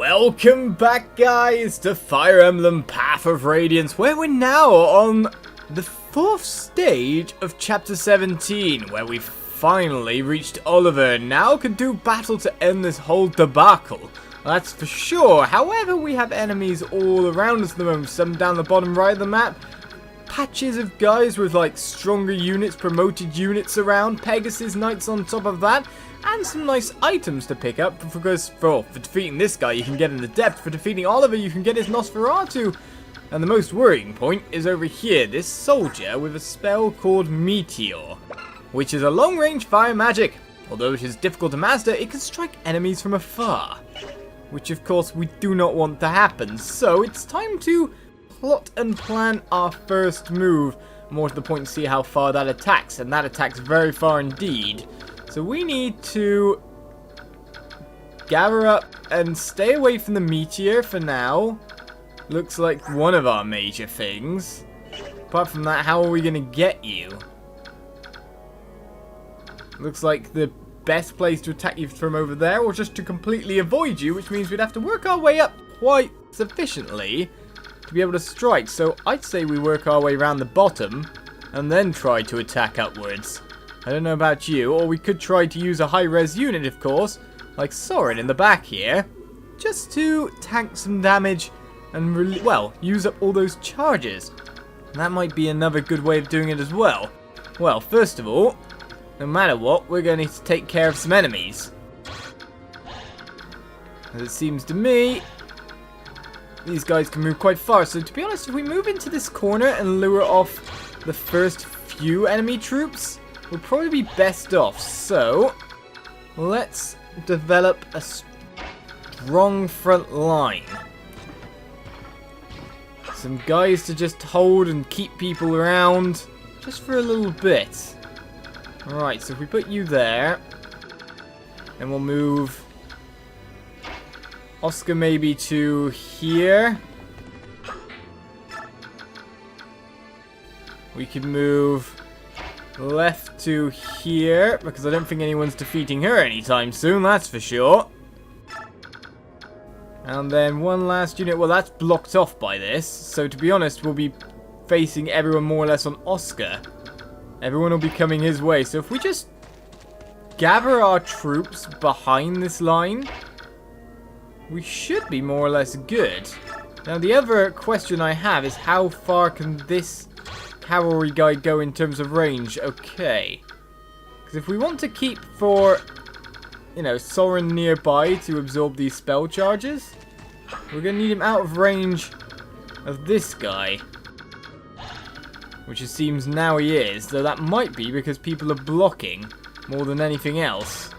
Welcome back, guys, to Fire Emblem Path of Radiance, where we're now on the 4th stage of Chapter 17, where we finally reached Oliver and now can do battle to end this whole debacle. That's for sure. However, we have enemies all around us at the moment, some down the bottom right of the map, patches of guys with like stronger units, promoted units around, Pegasus Knights on top of that, and some nice items to pick up, because for defeating this guy you can get in the depth, for defeating Oliver you can get his Nosferatu. And the most worrying point is over here, this soldier with a spell called Meteor, which is a long-range fire magic. Although it is difficult to master, it can strike enemies from afar, which of course we do not want to happen. So it's time to plot and plan our first move, more to the point, see how far that attacks, and that attacks very far indeed. So we need to gather up and stay away from the Meteor for now. Looks like one of our major things. Apart from that, how are we going to get you? Looks like the best place to attack you from over there, or just to completely avoid you, which means we'd have to work our way up quite sufficiently to be able to strike. So I'd say we work our way around the bottom and then try to attack upwards. I don't know about you, or we could try to use a high-res unit, of course, like Soren in the back here, just to tank some damage and, use up all those charges. And that might be another good way of doing it as well. Well, first of all, no matter what, we're going to need to take care of some enemies. As it seems to me, these guys can move quite far. So to be honest, if we move into this corner and lure off the first few enemy troops, we'll probably be best off. So let's develop a strong front line. Some guys to just hold and keep people around just for a little bit. Alright, so if we put you there, and we'll move Oscar maybe to here. We could move left to here, because I don't think anyone's defeating her anytime soon, that's for sure. And then one last unit. Well, that's blocked off by this, so to be honest, we'll be facing everyone more or less on Oscar. Everyone will be coming his way, so if we just gather our troops behind this line, we should be more or less good. Now, the other question I have is how far can this cavalry guy go in terms of range? Okay. Because if we want to keep for, Soren nearby to absorb these spell charges, we're going to need him out of range of this guy. Which it seems now he is, though that might be because people are blocking more than anything else.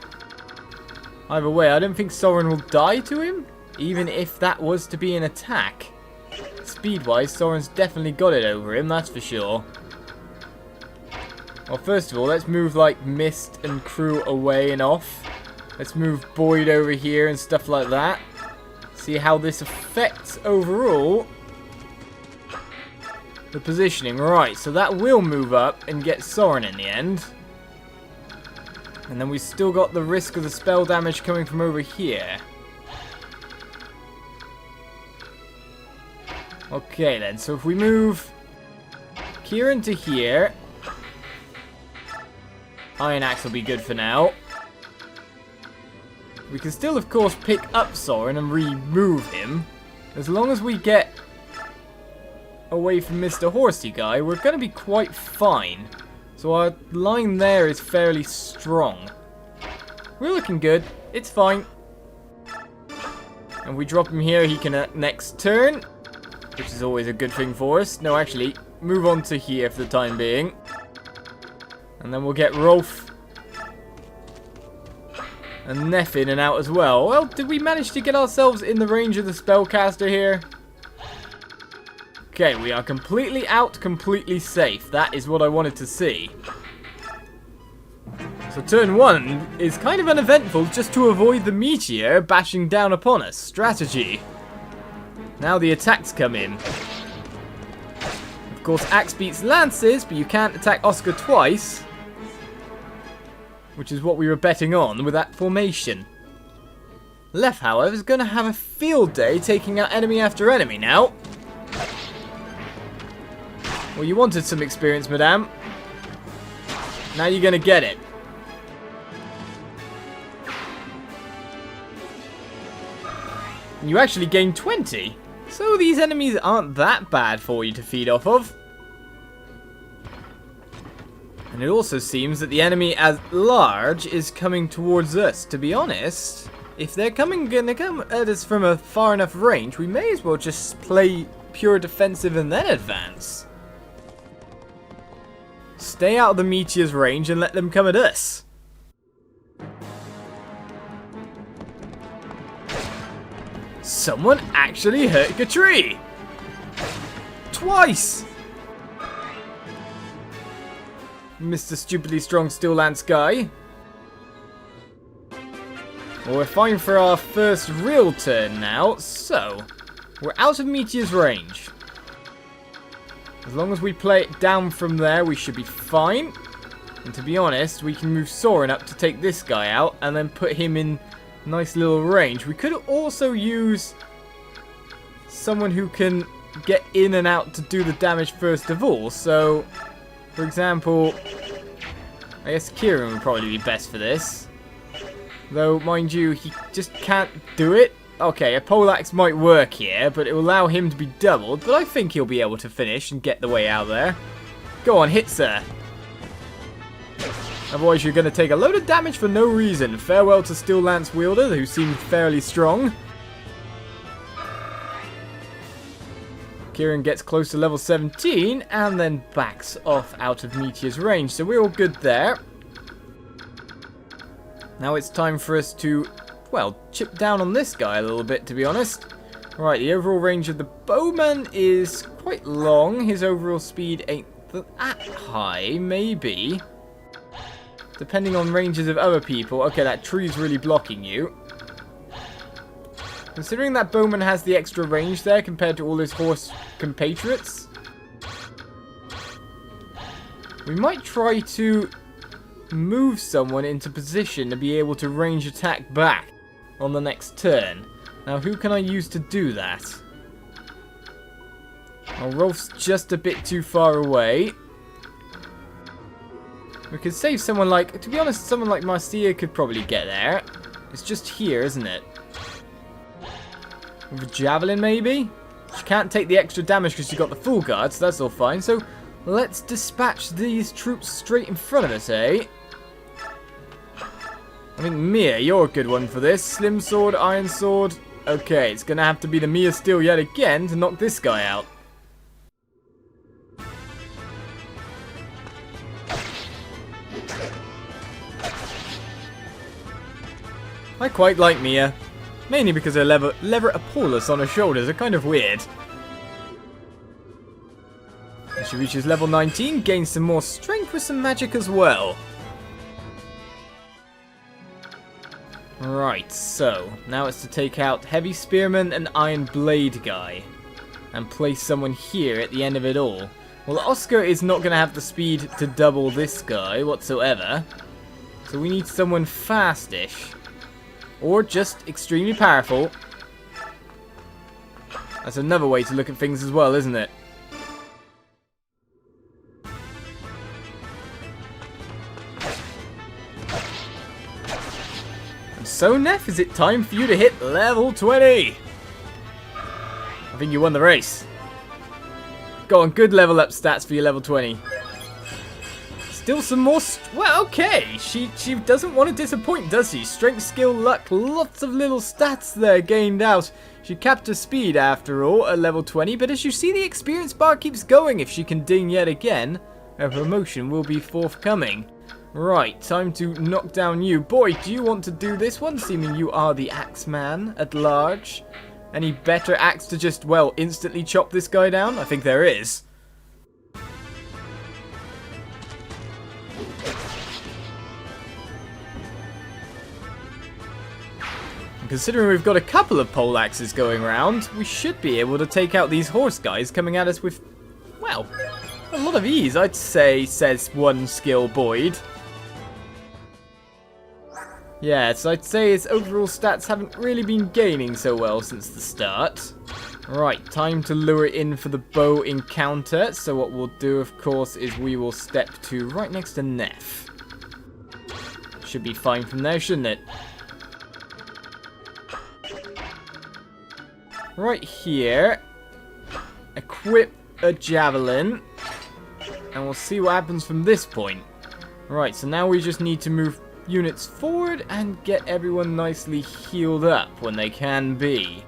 Either way, I don't think Soren will die to him, even if that was to be an attack. Speed-wise, Soren's definitely got it over him, that's for sure. Well, first of all, let's move, Mist and crew away and off. Let's move Boyd over here and stuff like that. See how this affects overall the positioning. Right, so that will move up and get Soren in the end. And then we've still got the risk of the spell damage coming from over here. Okay then, so if we move Kieran to here, Iron Axe will be good for now. We can still, of course, pick up Soren and remove him. As long as we get away from Mr. Horsey guy, we're going to be quite fine. So our line there is fairly strong. We're looking good. It's fine. And we drop him here, he can next turn, which is always a good thing for us. No, actually, move on to here for the time being. And then we'll get Rolf and Neff in and out as well. Well, did we manage to get ourselves in the range of the spellcaster here? Okay, we are completely out, completely safe. That is what I wanted to see. So turn 1 is kind of uneventful, just to avoid the Meteor bashing down upon us. Strategy. Now the attacks come in. Of course, axe beats lances, but you can't attack Oscar twice, which is what we were betting on with that formation. Left, however, is going to have a field day taking out enemy after enemy now. Well, you wanted some experience, madame. Now you're going to get it. You actually gained 20. So these enemies aren't that bad for you to feed off of. And it also seems that the enemy at large is coming towards us. To be honest, if they're gonna come at us from a far enough range, we may as well just play pure defensive and then advance. Stay out of the Meteor's range and let them come at us. Someone actually hurt a tree! Twice! Mr. Stupidly Strong Steel Lance guy. Well, we're fine for our first real turn now, so we're out of Meteor's range. As long as we play it down from there, we should be fine. And to be honest, we can move Soren up to take this guy out and then put him in nice little range. We could also use someone who can get in and out to do the damage first of all. So, for example, I guess Kieran would probably be best for this. Though, mind you, he just can't do it. Okay, a poleaxe might work here, but it will allow him to be doubled. But I think he'll be able to finish and get the way out there. Go on, hit, sir. Otherwise, you're going to take a load of damage for no reason. Farewell to Steel Lance Wielder, who seemed fairly strong. Kieran gets close to level 17 and then backs off out of Meteor's range. So we're all good there. Now it's time for us to, well, chip down on this guy a little bit, to be honest. Right, the overall range of the bowman is quite long. His overall speed ain't that high, maybe. Depending on ranges of other people. Okay, that tree's really blocking you. Considering that bowman has the extra range there compared to all his horse compatriots, we might try to move someone into position to be able to range attack back on the next turn. Now, who can I use to do that? Well, Rolf's just a bit too far away. We could save someone like, to be honest, someone like Marcia could probably get there. It's just here, isn't it? With a javelin, maybe? She can't take the extra damage because she got the full guard, so that's all fine. So, let's dispatch these troops straight in front of us, eh? I think Mia, you're a good one for this. Slim sword, iron sword. Okay, it's going to have to be the Mia Steel yet again to knock this guy out. I quite like Mia. Mainly because her lever Apollos on her shoulders are kind of weird. As she reaches level 19, gains some more strength with some magic as well. Right, so now it's to take out Heavy Spearman and Iron Blade guy. And place someone here at the end of it all. Well, Oscar is not going to have the speed to double this guy whatsoever. So we need someone fastish. Or just extremely powerful. That's another way to look at things as well, isn't it? And so, Neff, is it time for you to hit level 20? I think you won the race. Go on, good level up stats for your level 20. Still some more... well, okay. She doesn't want to disappoint, does she? Strength, skill, luck. Lots of little stats there gained out. She capped her speed, after all, at level 20. But as you see, the experience bar keeps going. If she can ding yet again, a promotion will be forthcoming. Right, time to knock down you. Boy, do you want to do this one? Seeming you are the axe man at large. Any better axe to just, well, instantly chop this guy down? I think there is. Considering we've got a couple of pole axes going around, we should be able to take out these horse guys coming at us with, well, a lot of ease, I'd say, says one skill Boyd. Yeah, so I'd say its overall stats haven't really been gaining so well since the start. Right, time to lure it in for the bow encounter. So what we'll do, of course, is we will step to right next to Neff. Should be fine from there, shouldn't it? Right here, equip a javelin, and we'll see what happens from this point. Right, so now we just need to move units forward and get everyone nicely healed up when they can be.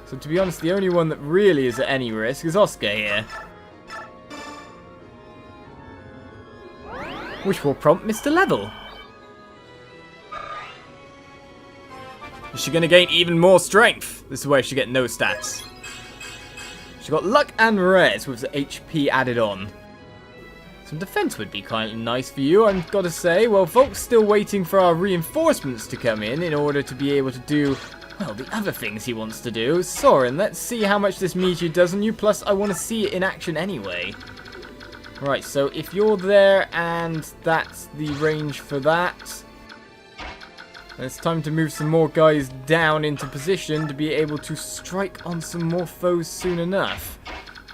So to be honest, the only one that really is at any risk is Oscar here. Which will prompt Mr. Level. Is she going to gain even more strength? This is where she get no stats. She got luck and res with the HP added on. Some defense would be kind of nice for you, I've got to say. Well, Volk's still waiting for our reinforcements to come in order to be able to do, well, the other things he wants to do. Soren, let's see how much this Meteor does on you, plus I want to see it in action anyway. Right, so if you're there and that's the range for that, then it's time to move some more guys down into position to be able to strike on some more foes soon enough.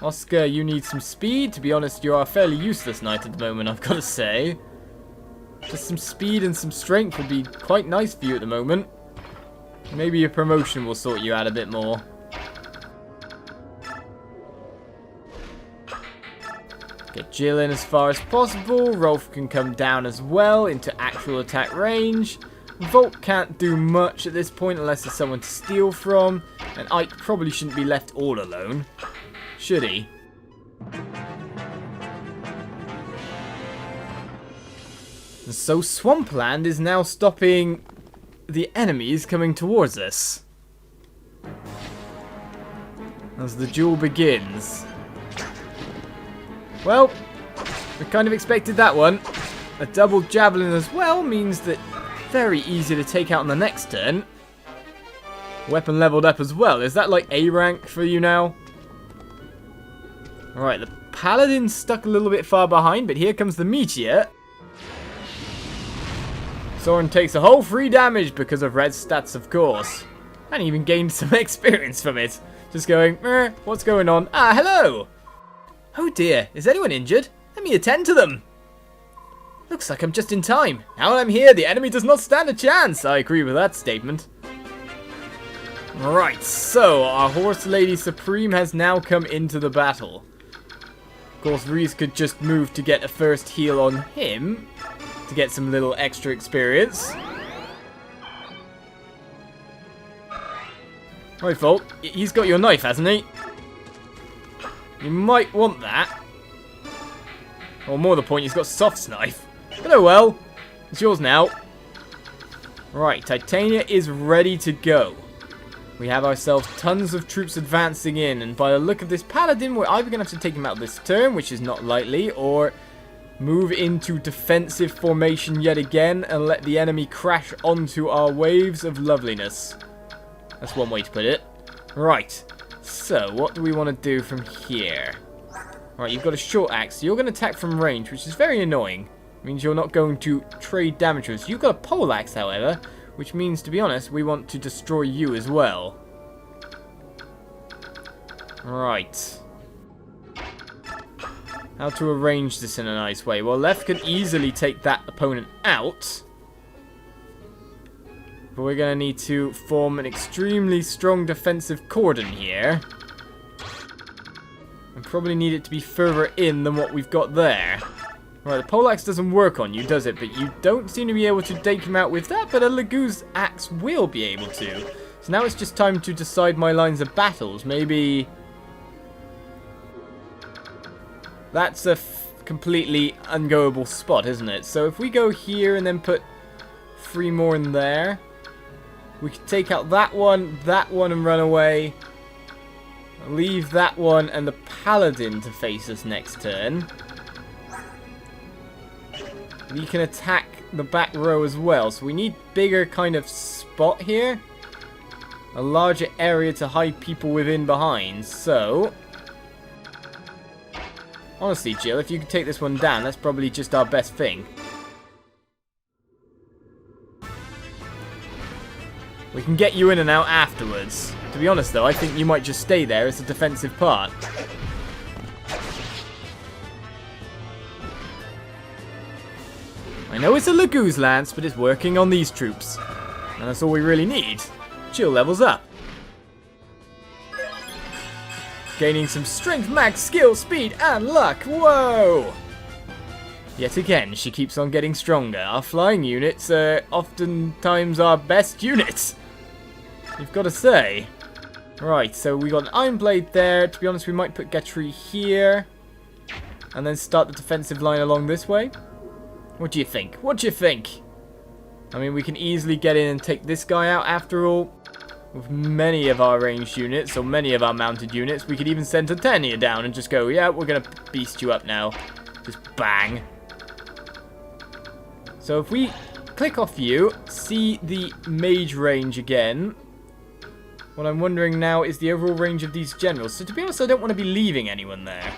Oscar, you need some speed. To be honest, you are a fairly useless knight at the moment, I've got to say. Just some speed and some strength would be quite nice for you at the moment. Maybe your promotion will sort you out a bit more. Get Jill in as far as possible. Rolf can come down as well into actual attack range. Volk can't do much at this point unless there's someone to steal from. And Ike probably shouldn't be left all alone. Should he? And so Swampland is now stopping the enemies coming towards us. As the duel begins. Well, we kind of expected that one. A double javelin as well means that very easy to take out on the next turn. Weapon leveled up as well. Is that like A rank for you now? Alright, the Paladin's stuck a little bit far behind, but here comes the Meteor. Soren takes a whole 3 damage because of red stats, of course. And even gained some experience from it. Just going, what's going on? Ah, hello! Oh dear, is anyone injured? Let me attend to them. Looks like I'm just in time. Now that I'm here, the enemy does not stand a chance. I agree with that statement. Right, so our Horse Lady Supreme has now come into the battle. Of course, Reese could just move to get a first heal on him to get some little extra experience. Right, Volt, he's got your knife, hasn't he? You might want that. Or more to the point, he's got Soft's knife. But oh well, it's yours now. Right, Titania is ready to go. We have ourselves tons of troops advancing in, and by the look of this Paladin, we're either going to have to take him out this turn, which is not likely, or move into defensive formation yet again and let the enemy crash onto our waves of loveliness. That's one way to put it. Right, so what do we want to do from here? Right, you've got a short axe, so you're going to attack from range, which is very annoying. It means you're not going to trade damage with us. You've got a pole axe, however, which means, to be honest, we want to destroy you as well. Right. How to arrange this in a nice way? Well, left can easily take that opponent out. But we're going to need to form an extremely strong defensive cordon here. And probably need it to be further in than what we've got there. Right, the poleaxe doesn't work on you, does it? But you don't seem to be able to take him out with that, but a Lagoo's axe will be able to. So now it's just time to decide my lines of battles. Maybe that's a completely ungoable spot, isn't it? So if we go here and then put 3 more in there, we could take out that one, and run away. Leave that one and the Paladin to face us next turn. We can attack the back row as well, so we need bigger kind of spot here. A larger area to hide people within behind, so honestly, Jill, if you could take this one down, that's probably just our best thing. We can get you in and out afterwards. To be honest though, I think you might just stay there as a defensive part. I know it's a Laguz lance, but it's working on these troops. And that's all we really need. Chill levels up. Gaining some strength, max, skill, speed, and luck. Whoa! Yet again, she keeps on getting stronger. Our flying units are oftentimes our best units. You've got to say. Right, so we got an Iron Blade there. To be honest, we might put Gatry here. And then start the defensive line along this way. What do you think? What do you think? I mean, we can easily get in and take this guy out after all. With many of our ranged units, or many of our mounted units, we could even send Titania down and just go, yeah, we're going to beast you up now. Just bang. So if we click off you, see the mage range again. What I'm wondering now is the overall range of these generals. So to be honest, I don't want to be leaving anyone there.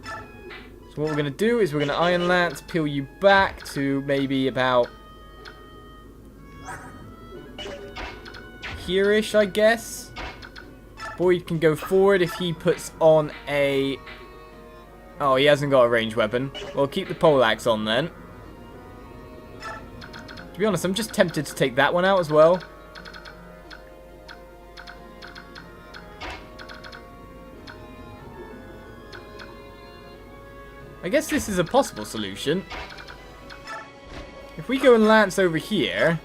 So what we're going to do is we're going to Iron Lance, peel you back to maybe about here-ish, I guess. Boyd can go forward if he puts on a... Oh, he hasn't got a ranged weapon. We'll keep the poleaxe on then. To be honest, I'm just tempted to take that one out as well. I guess this is a possible solution. If we go and lance over here...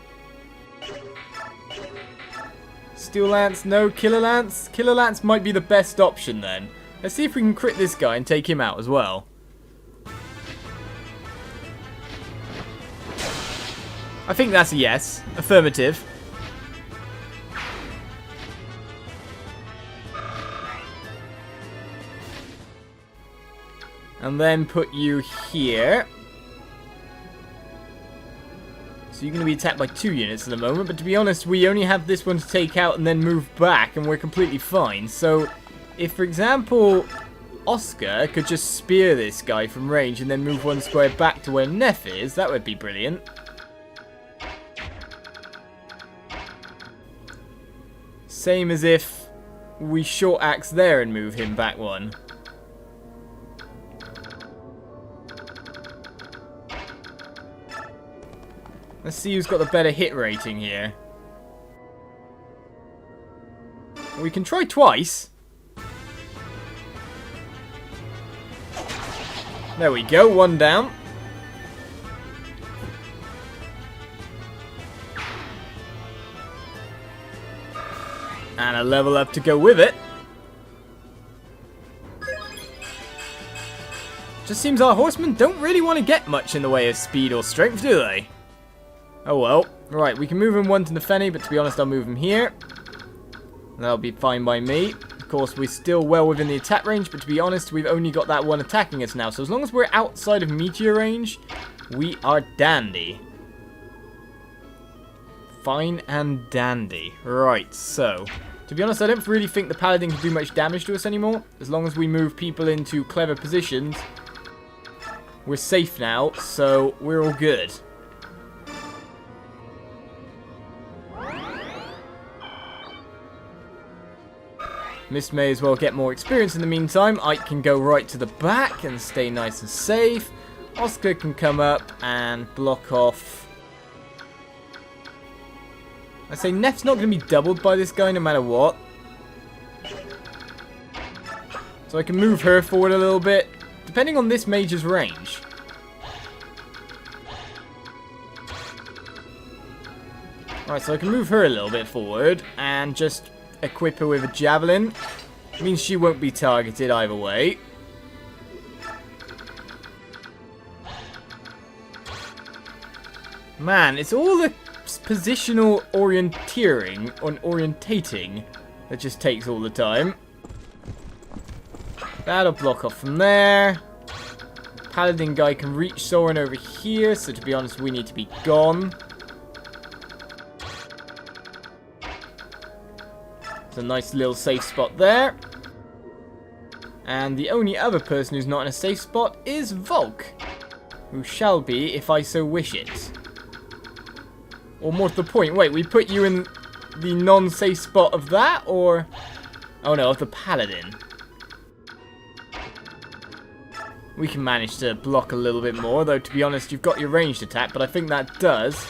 Steel Lance, no. Killer Lance? Killer Lance might be the best option then. Let's see if we can crit this guy and take him out as well. I think that's a yes. Affirmative. And then put you here. So you're going to be attacked by 2 units at the moment, but to be honest, we only have this one to take out and then move back, and we're completely fine. So, if, for example, Oscar could just spear this guy from range and then move 1 square back to where Neff is, that would be brilliant. Same as if we short axe there and move him back 1. Let's see who's got the better hit rating here. We can try twice. There we go, 1 down. And a level up to go with it. Just seems our horsemen don't really want to get much in the way of speed or strength, do they? Oh well. Right, we can move him 1 to the Fenny, but to be honest, I'll move him here. That'll be fine by me. Of course, we're still well within the attack range, but to be honest, we've only got that one attacking us now. So as long as we're outside of Meteor range, we are dandy. Fine and dandy. Right, so... To be honest, I don't really think the Paladin can do much damage to us anymore. As long as we move people into clever positions, we're safe now, so we're all good. Mist may as well get more experience in the meantime. Ike can go right to the back and stay nice and safe. Oscar can come up and block off. I say Neff's not going to be doubled by this guy no matter what. So I can move her forward a little bit, depending on this mage's range. Alright, so I can move her a little bit forward and just equip her with a javelin. It means she won't be targeted either way. Man, it's all the positional orienteering and orientating that just takes all the time. That'll block off from there. Paladin guy can reach Soren over here, so to be honest, we need to be gone. It's a nice little safe spot there. And the only other person who's not in a safe spot is Volk, who shall be if I so wish it. Or more to the point, wait, we put you in the non-safe spot of that, or... Oh no, of the Paladin. We can manage to block a little bit more, though to be honest, you've got your ranged attack, but I think that does.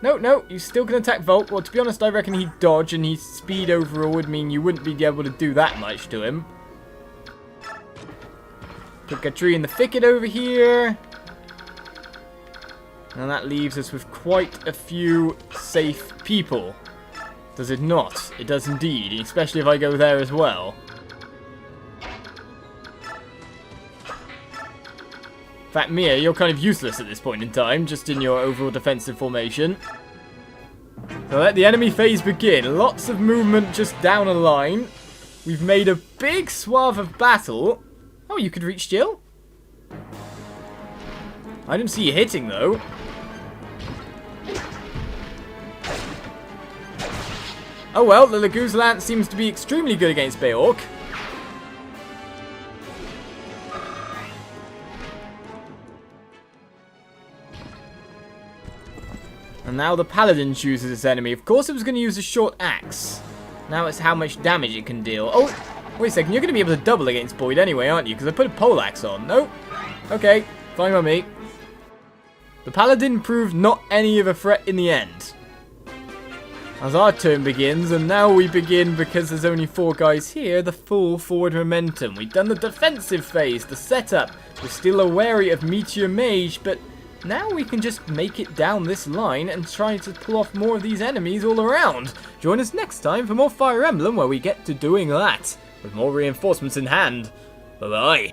No, you still can attack Volt. Well, to be honest, I reckon he'd dodge, and his speed overall would mean you wouldn't be able to do that much to him. Put a tree in the thicket over here. And that leaves us with quite a few safe people. Does it not? It does indeed, especially if I go there as well. In fact, Mia, you're kind of useless at this point in time, just in your overall defensive formation. So let the enemy phase begin. Lots of movement just down a line. We've made a big swath of battle. Oh, you could reach Jill? I didn't see you hitting, though. Oh well, the Laguz Lance seems to be extremely good against Beork. And now the Paladin chooses its enemy. Of course it was going to use a short axe. Now it's how much damage it can deal. Oh, wait a second. You're going to be able to double against Boyd anyway, aren't you? Because I put a pole axe on. Nope. Okay, fine by me. The Paladin proved not any of a threat in the end. As our turn begins, and now we begin, because there's only 4 guys here, the full forward momentum. We've done the defensive phase, the setup. We're still wary of Meteor Mage, but now we can just make it down this line and try to pull off more of these enemies all around. Join us next time for more Fire Emblem, where we get to doing that, with more reinforcements in hand. Bye-bye.